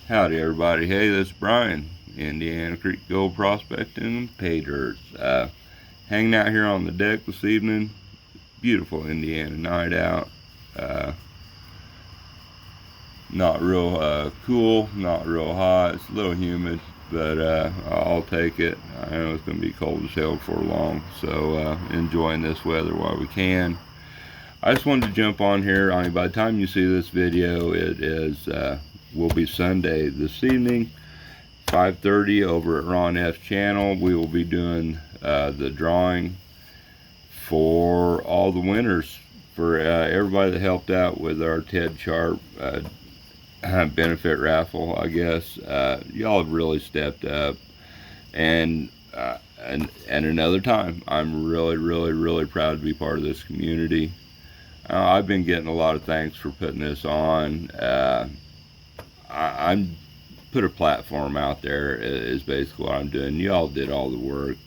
Howdy everybody, hey, this is Brian, Indiana Creek Gold Prospecting and Pay Dirt. Hanging out here on the deck this evening. Beautiful Indiana night out. Uh, Not real cool, not real hot. It's a little humid, but I'll take it. I know it's going to be cold as hell for long, so enjoying this weather while we can. I just wanted to jump on here. I mean, by the time you see this video, it is will be Sunday this evening, 5:30 over at Ron F's channel. We will be doing the drawing for all the winners, for everybody that helped out with our tedcharp benefit raffle. I guess y'all have really stepped up, and another time, I'm really proud to be part of this community. I've been getting a lot of thanks for putting this on. I'm put a platform out there is basically what I'm doing. Y'all did all the work.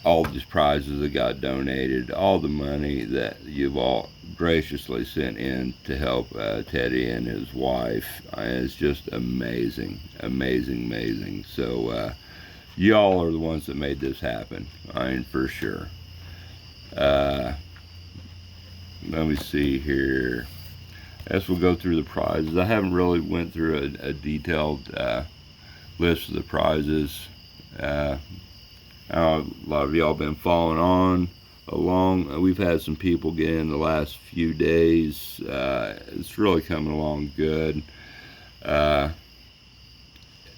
All these prizes that got donated, all the money that you've all graciously sent in to help Teddy and his wife. It's just amazing. So y'all are the ones that made this happen. I mean, for sure. Let me see here. As we'll go through the prizes, I haven't really went through a detailed list of the prizes. A lot of y'all been following on along. We've had some people get in the last few days. It's really coming along good.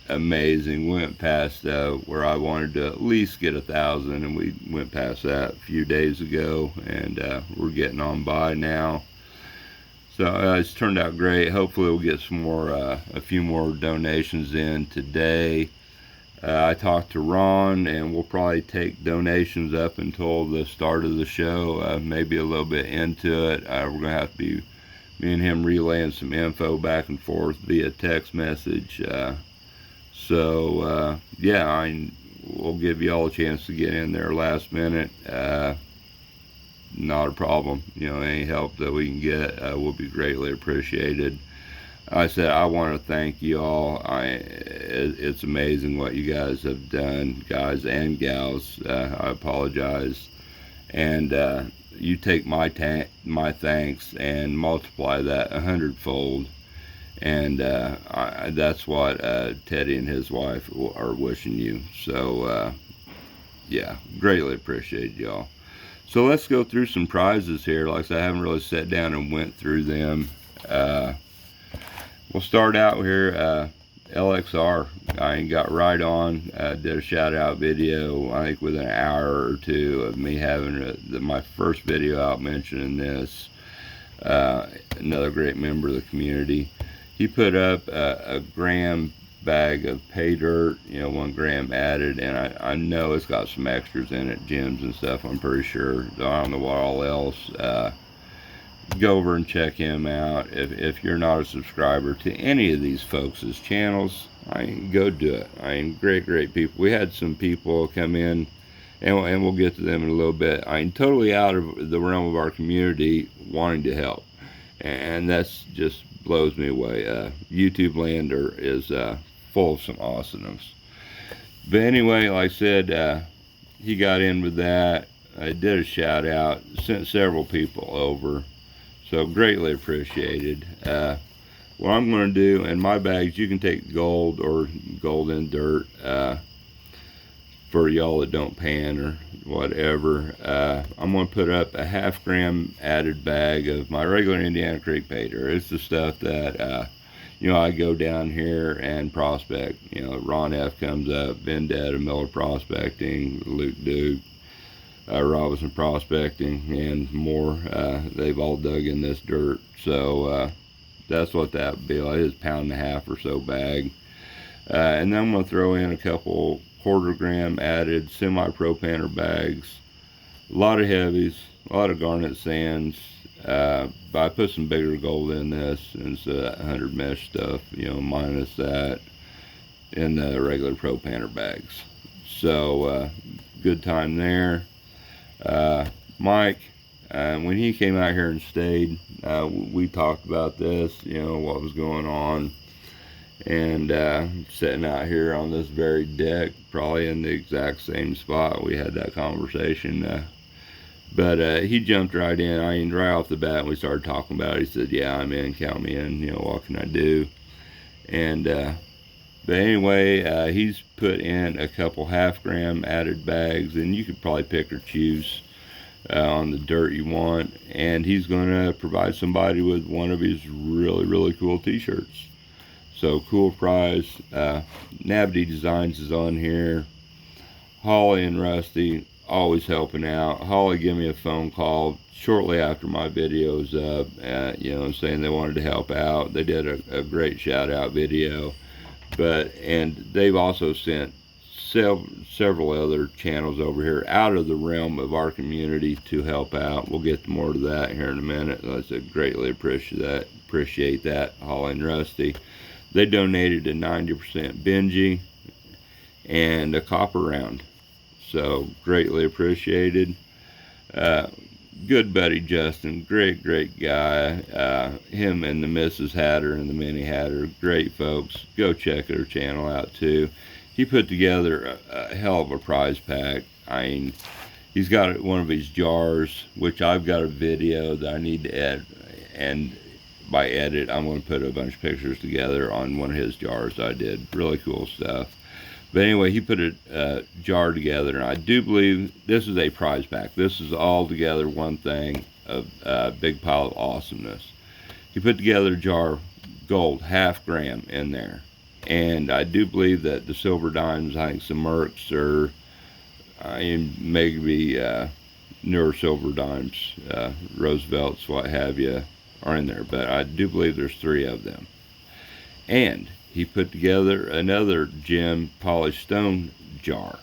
Amazing. We went past where I wanted to at least get 1,000, and we went past that a few days ago, and we're getting on by now. So it's turned out great. Hopefully we'll get some more, a few more donations in today. I talked to Ron, and we'll probably take donations up until the start of the show, maybe a little bit into it. We're going to have to be, me and him relaying some info back and forth via text message. Yeah, we'll give you all a chance to get in there last minute. Not a problem. You know, any help that we can get will be greatly appreciated. I said I want to thank you all. It's amazing what you guys have done, guys and gals. I apologize, and you take my thanks and multiply that 100-fold, and that's what Teddy and his wife are wishing you. So yeah, greatly appreciate y'all. So let's go through some prizes here. Like I said, I haven't really sat down and went through them. We'll start out here. LXR, I got right on, did a shout out video, I think within an hour or two of me having my first video out mentioning this. Another great member of the community. He put up a gram bag of pay dirt, 1 gram added, and I know it's got some extras in it, gems and stuff, I'm pretty sure. I don't know what all else. Go over and check him out. If you're not a subscriber to any of these folks' channels, go do it. Great people. We had some people come in, and we'll get to them in a little bit. Totally out of the realm of our community, wanting to help, and that's just blows me away. YouTube land is full of some awesomeness. But anyway, like I said, he got in with that. I did a shout out, sent several people over. So greatly appreciated. What I'm going to do in my bags, you can take gold or gold in dirt for y'all that don't pan or whatever. I'm going to put up a 1/2 gram added bag of my regular Indiana Creek pay dirt. It's the stuff that I go down here and prospect. Ron F comes up, Vendetta, Miller Prospecting, Luke Duke, Robinson Prospecting, and more. They've all dug in this dirt, so that's what that would be like. It's 1.5 pound or so bag. And then I'm going to throw in a couple 1/4 gram added semi-pro-panner bags, a lot of heavies, a lot of garnet sands, but I put some bigger gold in this instead of that 100 mesh stuff, minus that in the regular pro-panner bags. So good time there. Mike, when he came out here and stayed, we talked about this, what was going on. and sitting out here on this very deck, probably in the exact same spot we had that conversation. But he jumped right in. I mean, right off the bat, we started talking about it. He said, "Yeah, I'm in. Count me in. You know, what can I do?" And but anyway, he's put in a couple half-gram added bags, and you could probably pick or choose on the dirt you want. And he's going to provide somebody with one of his really cool T-shirts. So cool prize. Navity Designs is on here. Holly and Rusty always helping out. Holly gave me a phone call shortly after my video was up, you know, saying they wanted to help out. They did a great shout out video, and they've also sent several other channels over here out of the realm of our community to help out. We'll get more to that here in a minute. I said greatly appreciate that, Holly and Rusty. They donated a 90% Benji and a copper round, so greatly appreciated. Good buddy Justin, great guy. Him and the Mrs. Hatter and the Mini Hatter, great folks. Go check their channel out too. He put together a hell of a prize pack. I mean, he's got one of his jars, which I've got a video that I need to edit, and by edit, I'm going to put a bunch of pictures together on one of his jars I did. Really cool stuff. But anyway, he put a jar together, and I do believe this is a prize pack. This is all together one thing, a big pile of awesomeness. He put together a jar, gold, half-gram in there. And I do believe that the silver dimes, I think some Mercs or maybe newer silver dimes, Roosevelts, what have you, are in there. But I do believe there's 3 of them. And he put together another gem polished stone jar,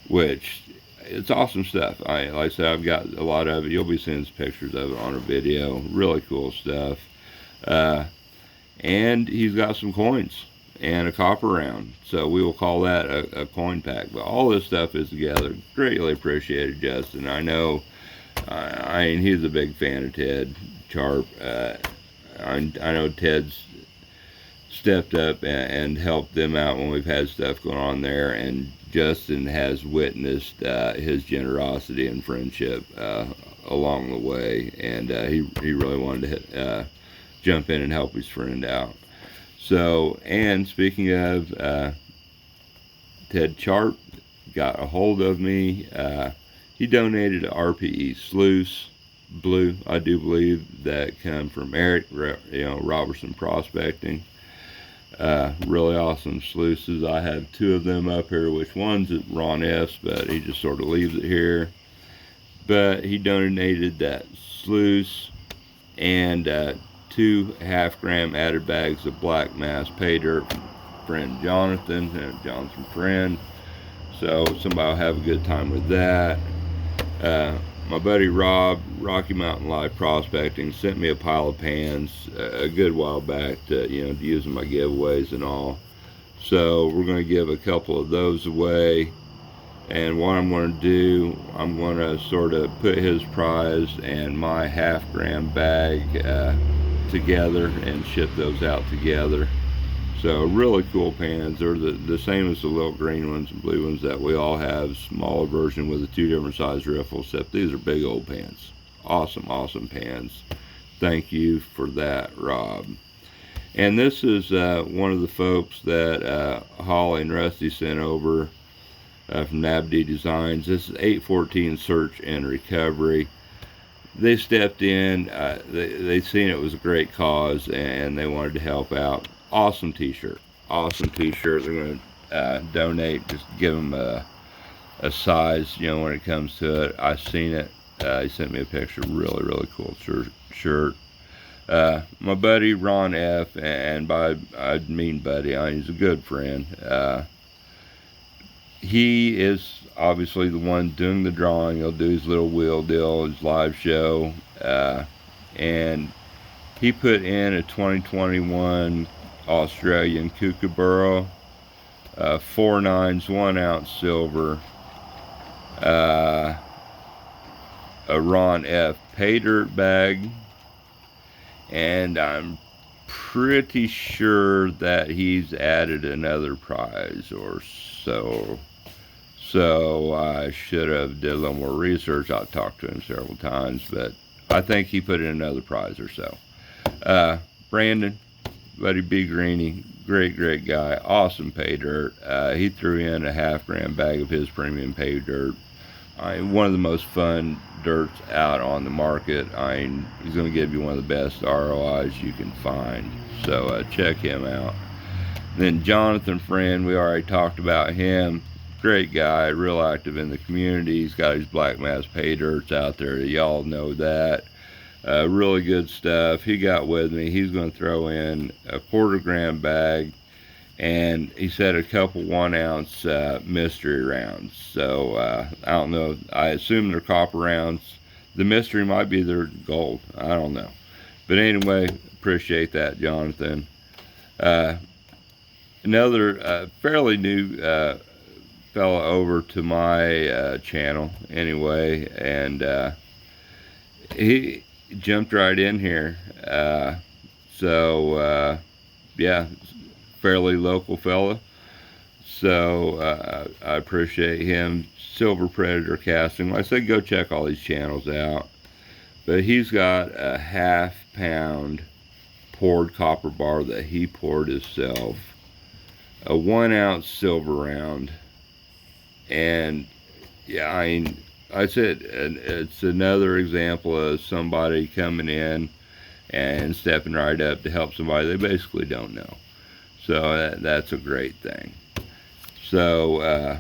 which it's awesome stuff. Like I said, I've got a lot of it. You'll be seeing pictures of it on a video. Really cool stuff. And he's got some coins and a copper round, so we will call that a coin pack. But all this stuff is together. Greatly appreciated, Justin. I know, I mean, he's a big fan of tedcharp. I know Ted's stepped up and helped them out when we've had stuff going on there, and Justin has witnessed his generosity and friendship along the way, and he really wanted to jump in and help his friend out. So, and speaking of tedcharp, got a hold of me. He donated an RPE sluice blue, I do believe, that come from Eric, Robertson Prospecting. Really awesome sluices. I have 2 of them up here, which one's at Ron F's, but he just sort of leaves it here. But he donated that sluice and 2 half-gram added bags of black mass pay dirt from friend Jonathan, friend. So somebody will have a good time with that. My buddy Rob, Rocky Mountain Live Prospecting, sent me a pile of pans a good while back to use in my giveaways and all. So we're going to give a couple of those away. And what I'm going to do, I'm going to sort of put his prize and my half-gram bag together and ship those out together. So really cool pans. They're the same as the little green ones and blue ones that we all have. Smaller version with the 2 different size riffles, except these are big old pans. Awesome pans. Thank you for that, Rob. And this is one of the folks that Holly and Rusty sent over from Navity Designs. This is 814 Search and Recovery. They stepped in. They seen it was a great cause, and they wanted to help out. Awesome t-shirt. They're going to donate. Just give them a size, when it comes to it. I seen it. He sent me a picture. Really cool shirt. My buddy Ron F, and by I mean buddy, he's a good friend. He is obviously the one doing the drawing. He'll do his little wheel deal, his live show, and he put in a 2021 Australian Kookaburra, 4 9s, 1 ounce silver, a Ron F pay dirt bag, and I'm pretty sure that he's added another prize or so. So I should have did a little more research. I've talked to him several times, but I think he put in another prize or so. Brandon, Buddy B. Greeny, great guy, awesome pay dirt. He threw in a half-gram bag of his premium pay dirt. One of the most fun dirts out on the market. He's going to give you one of the best ROIs you can find. So check him out. Then Jonathan Friend, we already talked about him. Great guy, real active in the community. He's got his black mass pay dirts out there. Y'all know that. Really good stuff. He got with me. He's going to throw in a 1/4 gram bag, and he said a couple 1-ounce mystery rounds. So I don't know. I assume they're copper rounds. The mystery might be their gold. I don't know. But anyway, appreciate that, Jonathan. Another fairly new fella over to my channel anyway, and he jumped right in here. Yeah, fairly local fella. So I appreciate him. Silver Predator Casting. Like I said, go check all these channels out. But he's got a 1/2 pound poured copper bar that he poured himself, a 1-ounce silver round, and yeah, I said it's another example of somebody coming in and stepping right up to help somebody they basically don't know. So that's a great thing. So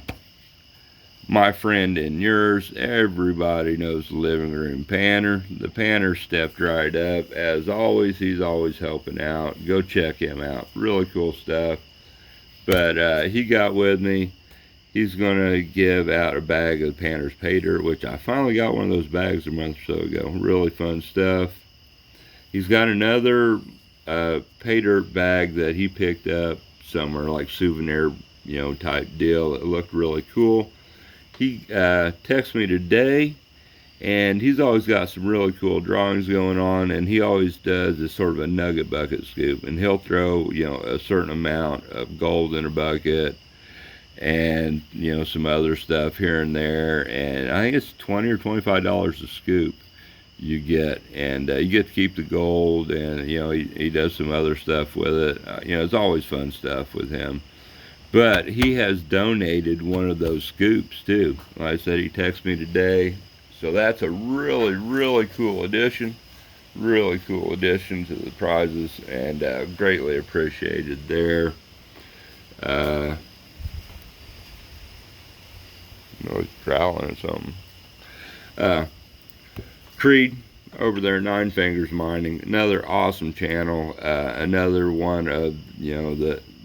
my friend and yours, everybody knows the Living Room Panner. The Panner stepped right up. As always, he's always helping out. Go check him out. Really cool stuff. But he got with me. He's going to give out a bag of Panner's pay dirt, which I finally got one of those bags a month or so ago. Really fun stuff. He's got another pay dirt bag that he picked up somewhere, like souvenir, type deal. It looked really cool. He texted me today, and he's always got some really cool drawings going on, and he always does this sort of a nugget bucket scoop, and he'll throw a certain amount of gold in a bucket, and some other stuff here and there, and I think it's $20 or $25 a scoop you get, and you get to keep the gold, and he does some other stuff with it. It's always fun stuff with him. But he has donated one of those scoops too. Like I said, he texted me today. So that's a really cool addition. Really cool addition to the prizes, and greatly appreciated there. I was growling or something. Creed over there, Nine Fingers Mining, another awesome channel. Another one of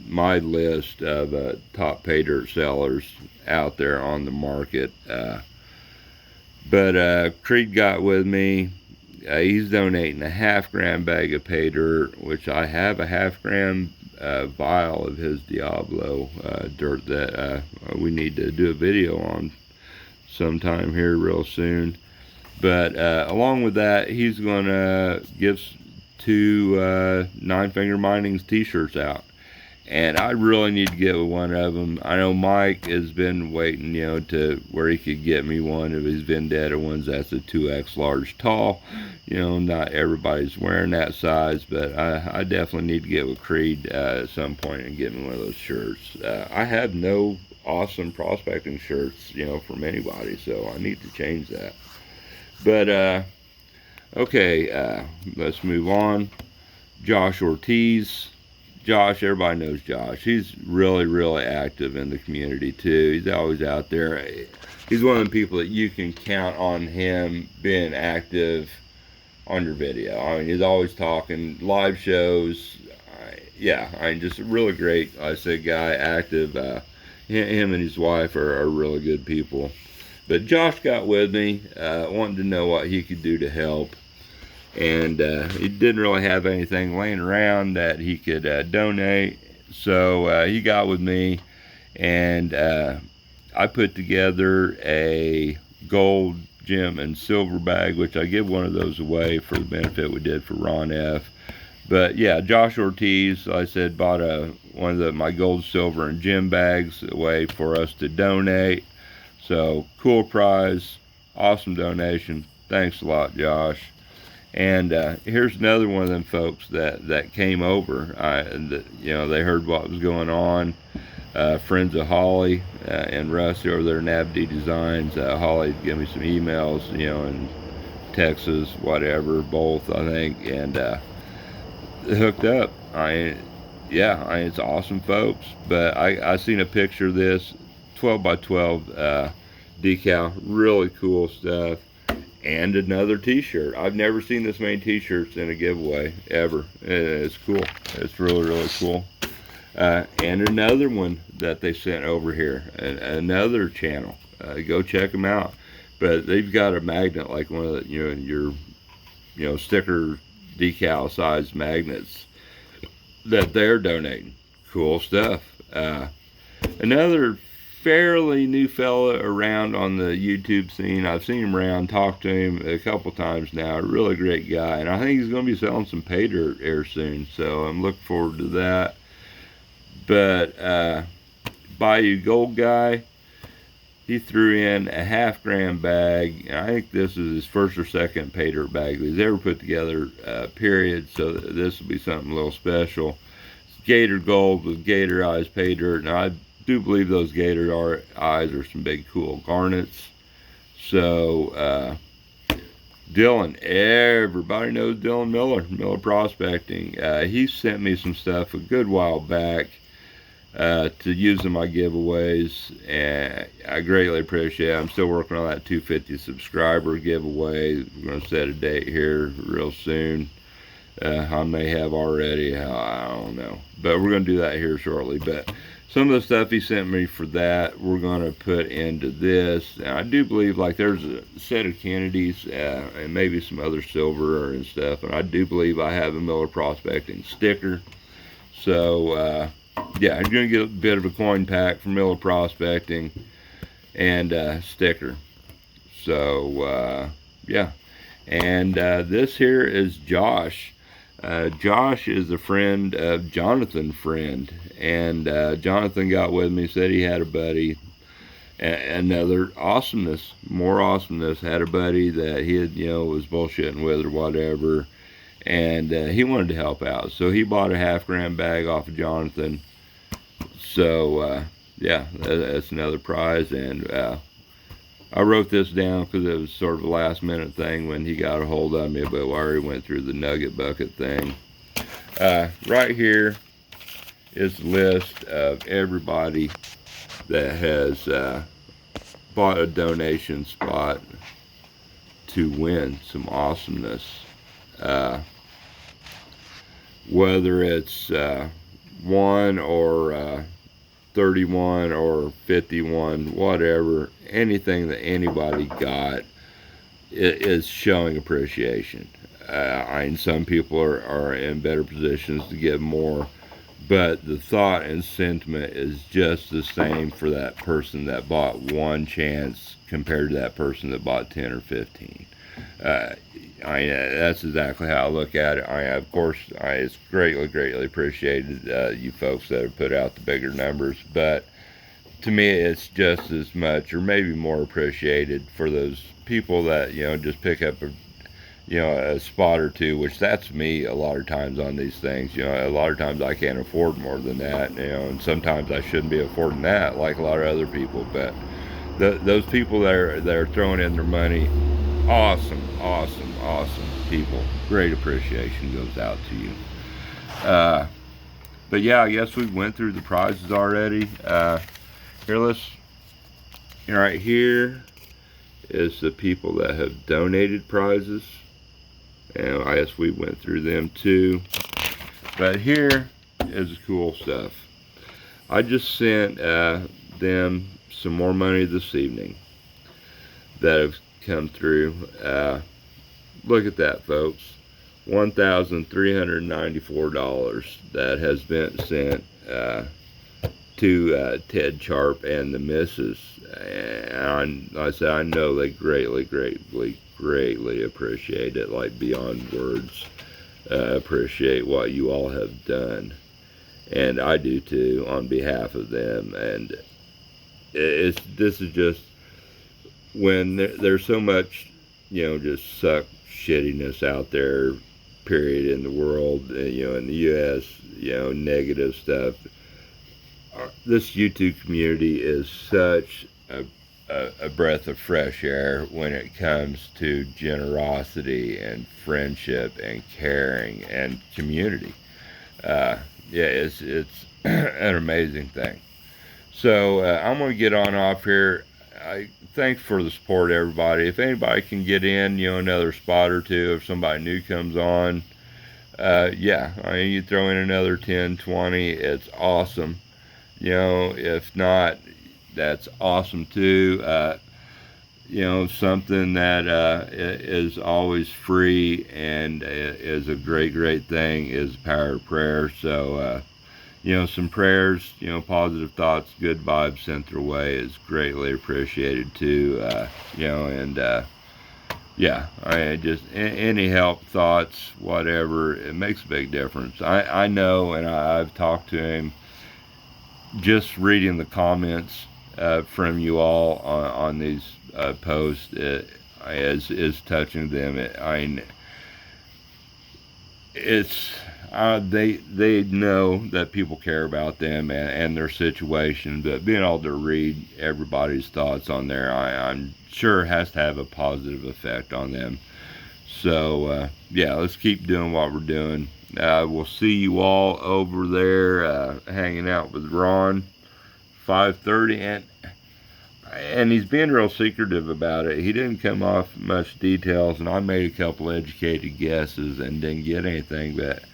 my list of top pay dirt sellers out there on the market. But Creed got with me. He's donating a 1/2 gram bag of pay dirt, which I have a 1/2 gram vial of his Diablo dirt that we need to do a video on sometime here real soon. But along with that, he's going to give 2 Nine Finger Mining's t-shirts out. And I really need to get with one of them. I know Mike has been waiting, to where he could get me one of his Vendetta ones. That's a 2X large tall. Not everybody's wearing that size, but I definitely need to get with Creed at some point and get me one of those shirts. I have no awesome prospecting shirts, from anybody, so I need to change that. But, okay, let's move on. Josh Ortiz. Josh, everybody knows Josh. He's really active in the community too. He's always out there. He's one of the people that you can count on him being active on your video. He's always talking, live shows. Just a really great, I said, guy, active. Him and his wife are really good people. But Josh got with me, wanting to know what he could do to help. And he didn't really have anything laying around that he could donate, so he got with me, and I put together a gold, gem, and silver bag, which I give one of those away for the benefit we did for Ron F. But yeah, Josh Ortiz, like I said, bought one of my gold, silver, and gem bags away for us to donate. So cool prize, awesome donation. Thanks a lot, Josh. And here's another one of them folks that came over. They heard what was going on. Friends of Holly and Russ over there in Abdi Designs. Holly gave me some emails, in Texas, whatever, both I think, and hooked up. It's awesome, folks. But I seen a picture of this 12 by 12 decal, really cool stuff. And another t-shirt. I've never seen this many t-shirts in a giveaway ever. It's cool. It's really, really cool. And another one that they sent over here, another channel. Go check them out. But they've got a magnet like one of the, your sticker decal size magnets that they're donating. Cool stuff. Another fairly new fella around on the YouTube scene. I've seen him around, talked to him a couple times now. A really great guy, and I think he's going to be selling some pay dirt here soon, so I'm looking forward to that. But Bayou Gold Guy, he threw in a $half-gram bag, and I think this is his first or second pay dirt bag that he's ever put together, period, so this will be something a little special. It's Gator Gold with Gator Eyes pay dirt, and I do believe those gator eyes are some big cool garnets. So Dylan, everybody knows Dylan Miller Prospecting. He sent me some stuff a good while back to use in my giveaways, and I greatly appreciate it. I'm still working on that 250 subscriber giveaway. We're going to set a date here real soon. I may have already, I don't know, but we're going to do that here shortly. But some of the stuff he sent me for that, we're going to put into this. And I do believe, like, there's a set of Kennedys and maybe some other silver and stuff. And I do believe I have a Miller Prospecting sticker. So, yeah, I'm going to get a bit of a coin pack from Miller Prospecting and sticker. So, yeah. And this here is Josh. Josh is a friend of Jonathan Friend, and Jonathan got with me, said he had a buddy, another awesomeness, more awesomeness, had a buddy that he had, was bullshitting with or whatever, and he wanted to help out, so he bought a $half-gram bag off of Jonathan. So yeah, that's another prize. And I wrote this down because it was sort of a last minute thing when he got a hold of me, but I already went through the nugget bucket thing. Right here is the list of everybody that has bought a donation spot to win some awesomeness. Whether it's 1 or 31 or 51, whatever, anything that anybody got is showing appreciation. I mean, some people are in better positions to give more, but the thought and sentiment is just the same for that person that bought one chance compared to that person that bought 10 or 15. That's exactly how I look at it. Of course, it's greatly appreciated, you folks that have put out the bigger numbers, but to me, it's just as much or maybe more appreciated for those people that, just pick up a spot or two, which that's me a lot of times on these things. A lot of times I can't afford more than that, and sometimes I shouldn't be affording that like a lot of other people, but those people that are throwing in their money, awesome people. Great appreciation goes out to you. But yeah, I guess we went through the prizes already. Right here is the people that have donated prizes, and I guess we went through them too. But here is the cool stuff. I just sent them some more money this evening that have come through. Look at that, folks. $1,394 that has been sent to Ted Charp and the missus. And I said, I know they greatly appreciate it, like beyond words. appreciate what you all have done, and I do too on behalf of them. And this is just when there's so much, just suck shittiness out there, period, in the world, in the U.S., negative stuff. This YouTube community is such a breath of fresh air when it comes to generosity and friendship and caring and community. It's an amazing thing. So I'm going to get on off here. Thanks for the support, everybody. If anybody can get in, another spot or two, if somebody new comes on, you throw in another 10, 20, it's awesome. If not, that's awesome too. Something that is always free and is a great thing is the power of prayer. So, some prayers, positive thoughts, good vibes sent their way is greatly appreciated too. Just any help, thoughts, whatever, it makes a big difference. I know, and I've talked to him. Just reading the comments from you all on these posts is touching them. They know that people care about them and their situation, but being able to read everybody's thoughts on there, I'm sure has to have a positive effect on them. So let's keep doing what we're doing. We'll see you all over there hanging out with Ron, 5:30, and he's being real secretive about it. He didn't come off much details, and I made a couple educated guesses and didn't get anything, but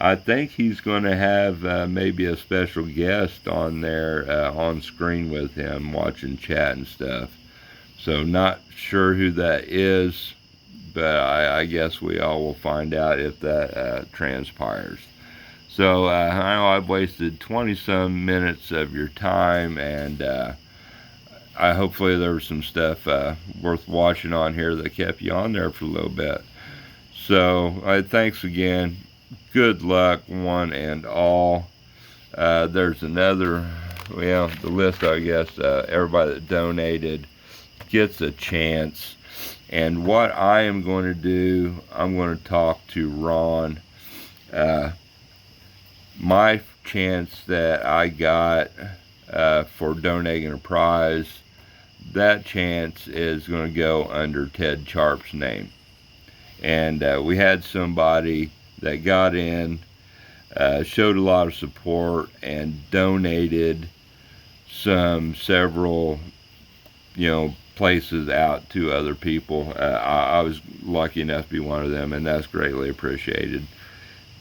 I think he's going to have maybe a special guest on there on screen with him watching chat and stuff. So not sure who that is, but I guess we all will find out if that transpires. So I know I've wasted 20-some minutes of your time, and hopefully there was some stuff worth watching on here that kept you on there for a little bit. So thanks again. Good luck, one and all. There's another, the list, I guess, everybody that donated gets a chance. And what I am going to do, I'm going to talk to Ron. My chance that I got for donating a prize, that chance is going to go under tedcharp's name. And we had somebody that got in, showed a lot of support, and donated several, places out to other people. I was lucky enough to be one of them, and that's greatly appreciated.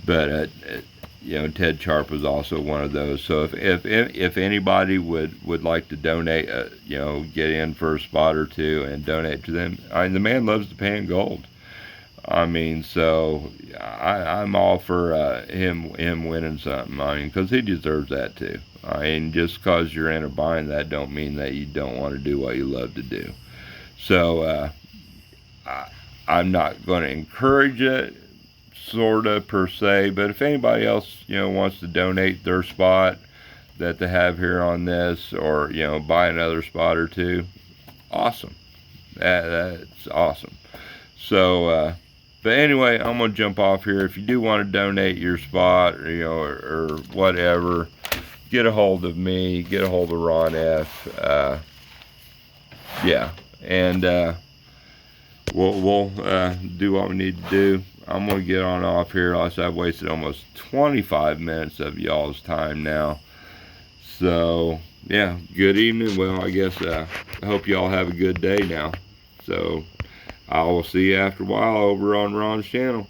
But tedcharp was also one of those. So if anybody would like to donate, get in for a spot or two and donate to them, the man loves to pay in gold. So I'm all for him winning something. Because he deserves that too. Just because you're in a bind, that don't mean that you don't want to do what you love to do. So I'm not going to encourage it, sort of, per se. But if anybody else, wants to donate their spot that they have here on this, or buy another spot or two, awesome. That's awesome. So. But anyway, I'm going to jump off here. If you do want to donate your spot, or whatever, get a hold of me, get a hold of Ron F. And we'll do what we need to do. I'm going to get on off here. Like I said, I've wasted almost 25 minutes of y'all's time now. So, good evening. Well, I guess I hope y'all have a good day now. So, I will see you after a while over on Ron's channel.